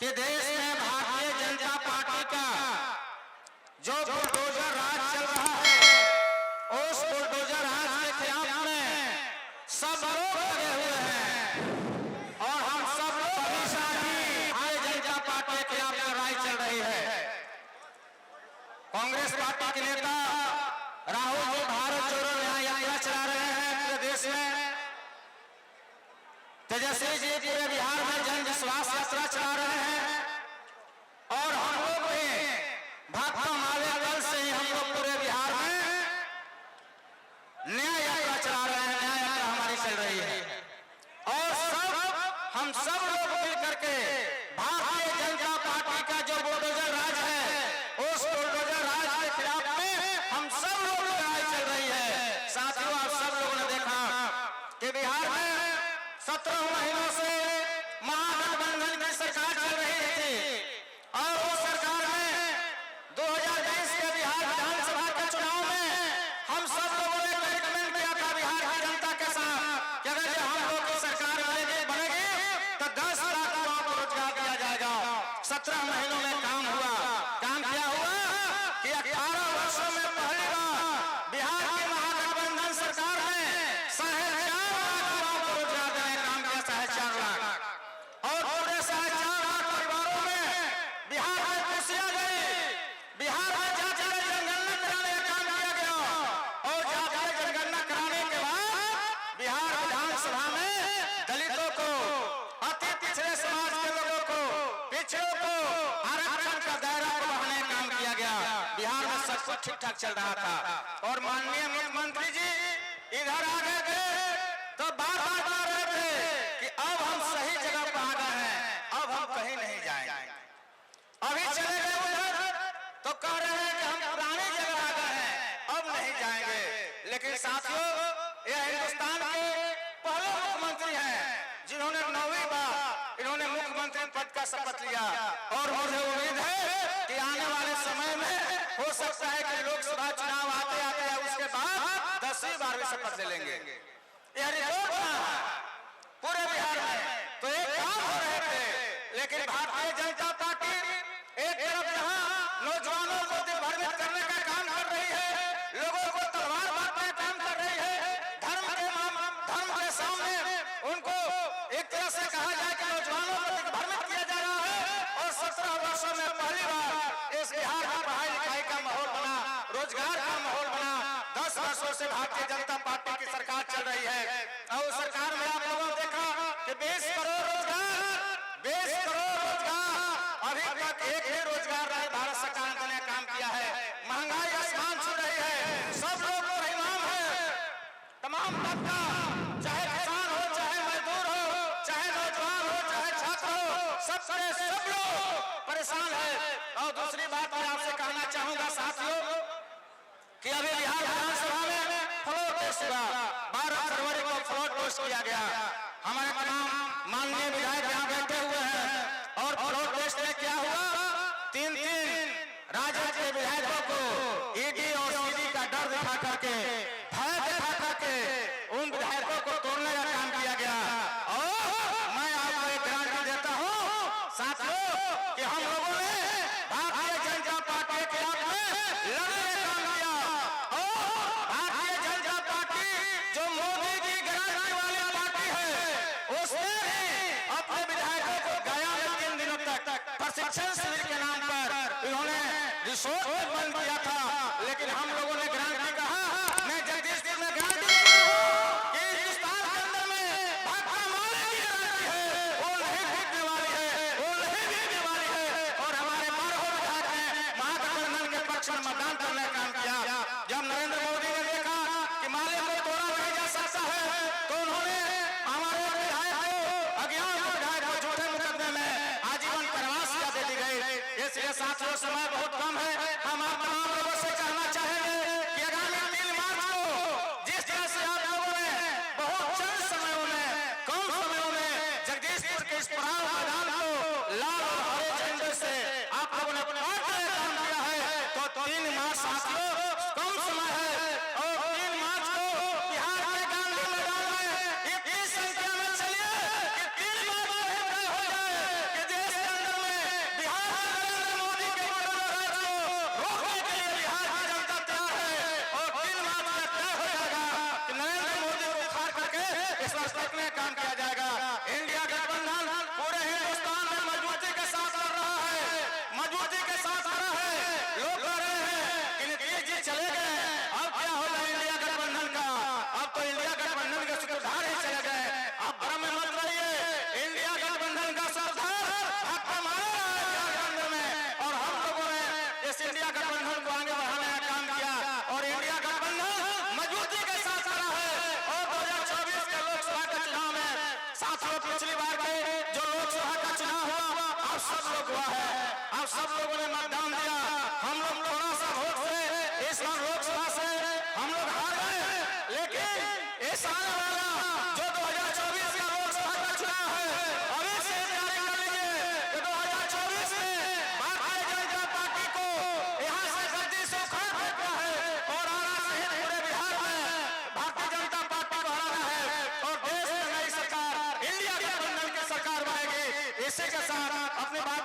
कि देश में भारतीय जनता पार्टी का जो बुलडोजर राज चल रहा है, उस बुलडोजर राज के खिलाफ में सब लोग लगे हुए हैं और हम सब लोग हमेशा ही भारतीय जनता पार्टी के खिलाफ लड़ाई चल रही है। कांग्रेस पार्टी के नेता राहुल जी भारत जोड़ो न्याय यात्रा चला रहे हैं पूरे देश में। तेजस्वी जी पूरे बिहार में जन विश्वास यात्रा चला रहे हैं और हम लोग भी भाकपा माले दल से ही हम लोग पूरे बिहार में न्याय यात्रा चला रहे हैं। न्याय यात्रा हमारी चल रही है और हम सब लोग मिल करके भारतीय जनता पार्टी का जो बुलडोजर राज है, उस बुलडोजर राज के खिलाफ में हम सब लोग लड़ाई चल रही है। साथियों, आप सब लोगों ने देखा कि बिहार में 17 महीनों से महागठबंधन की सरकार चल रही थी और उस सरकार में 2020 के बिहार विधानसभा के चुनाव में हम सब लोगों ने रिकमेंड किया था बिहार की जनता के साथ कि अगर हम लोग की सरकार बनेगी तो 10 लाख युवाओं को रोजगार दिया जाएगा। 17 महीनों में काम हुआ। काम क्या हुआ कि 18 वर्षों में पहली बार बिहार की महागठबंधन सरकार ने 4.5 लाख युवाओं को रोजगार देने का काम किया। 4.5 लाख और पूरे 4.5 लाख परिवारों में बिहार में खुशियां गई। बिहार में जातिगत जनगणना कराने का काम किया गया और जातिगत जनगणना कराने के बाद बिहार विधानसभा में दलितों को, अति पिछड़े समाज के लोगों को, पिछड़ों को आरक्षण का दायरा को बढ़ाने का काम किया गया। बिहार में सब कुछ ठीक ठाक चल रहा था और माननीय मुख्यमंत्री जी इधर आ गए थे तो बार बार कह रहे थे कि अब हम सही जगह पर आ गए हैं, अब हम कहीं नहीं जाएंगे। अभी चले गए उधर तो कह रहे हैं कि हम पुरानी जगह आ गए हैं, अब नहीं जाएंगे। लेकिन साथियों, यह हिंदुस्तान के पहले मुख्यमंत्री हैं जिन्होंने 9वीं बार इन्होंने मुख्यमंत्री पद का शपथ लिया और मुझे उम्मीद है कि आने वाले समय में हो सकता है कि लोकसभा चुनाव आते आते उसके बाद 10वीं बार भी शपथ ले लेंगे। यह रिकॉर्ड है पूरे बिहार में। तो एक काम हो रहे थे, लेकिन भारतीय जनता पार्टी एक तरफ यहाँ नौजवानों को दिग्भ्रमित करने का काम कर रही है, लोगों को तलवार बांटने का काम कर रही है, धर्म के सामने उनको एक तरह से कहा जाए कि नौजवानों को दिग्भ्रमित किया जा रहा है। और 17 वर्षों में पहली बार इस बिहार में पढ़ाई लिखाई का माहौल बना, रोजगार का माहौल बना। 10 वर्षों से भारतीय जनता पार्टी की सरकार चल रही है और सरकार में आप लोगों ने देखा कि 20 करोड़ रोजगार अभी तक एक ही रोजगार नहीं भारत सरकार ने देने का काम किया है। महंगाई आसमान छू रही है, सब लोग परेशान है, तमाम तबका, चाहे किसान हो, चाहे मजदूर हो, चाहे नौजवान हो, चाहे छात्र हो, सब लोग परेशान है। और दूसरी बात मैं आपसे कहना चाहूंगा साथियों कि अभी बिहार विधानसभा में फ्लोर टेस्ट हुआ। 12 फरवरी को फ्लोर टेस्ट किया गया। हमारे तमाम माननीय विधायक यहाँ बैठे हुए हैं और फ्लोर टेस्ट में क्या हुआ, 3 राजद के विधायकों को ईडी और सीडी का डर दिखा करके, भय दिखा करके उन विधायकों को तोड़ने का काम किया गया। और मैं आपको एक गारंटी देता हूँ साथियों कि हम लोगों ने भारतीय जनता पार्टी के खिलाफ में लड़ने का काम किया और भारतीय जनता पार्टी जो मोदी की गारंटी वाली पार्टी है, उसने भी अपने विधायकों को गया में 3 दिनों तक प्रशिक्षण शिविर के नाम पर इन्होंने रिसोर्ट बंद किया था। लेकिन हम लोगों ने गारंटी कहा, मैं जगदीशपुर में गारंटी देता हूं कि हिंदुस्तान के अंदर में भाकपा माले की गारंटी है, वो नहीं टूटने वाली है, वो नहीं गिरने वाली है। और हमारे 12 विधायक ने महागठबंधन के पक्ष में मतदान करने का काम किया। जब नरेंद्र मोदी ने देखा कि माले को तोड़ा नहीं जा सकता है तो उन्होंने हमारे विधायक को, अज्ञान विधायक को झूठे मुकदमे में आजीवन कारावास की सजा दे दी गई। इसलिए साथियों, समय बहुत कम है, हम आप तमाम लोगों से कहना चाहेंगे लोग हुआ है। आप सब लोगों ने मतदान दिया, हम लोग थोड़ा सा वोट से इस बार लोकसभा से हम लोग हार गए, लेकिन इस आने वाला जो 2024 का लोकसभा का चुनाव है, अभी से तैयारी कर लीजिए कि 2024 में भारतीय जनता पार्टी को यहाँ से गद्दी से उखाड़ फेंकना है और आना सहित पूरे बिहार में भारतीय जनता पार्टी को हराना है और देश में नई सरकार, इंडिया गठबंधन की सरकार बनेगी। इसी के साथ अपनी बात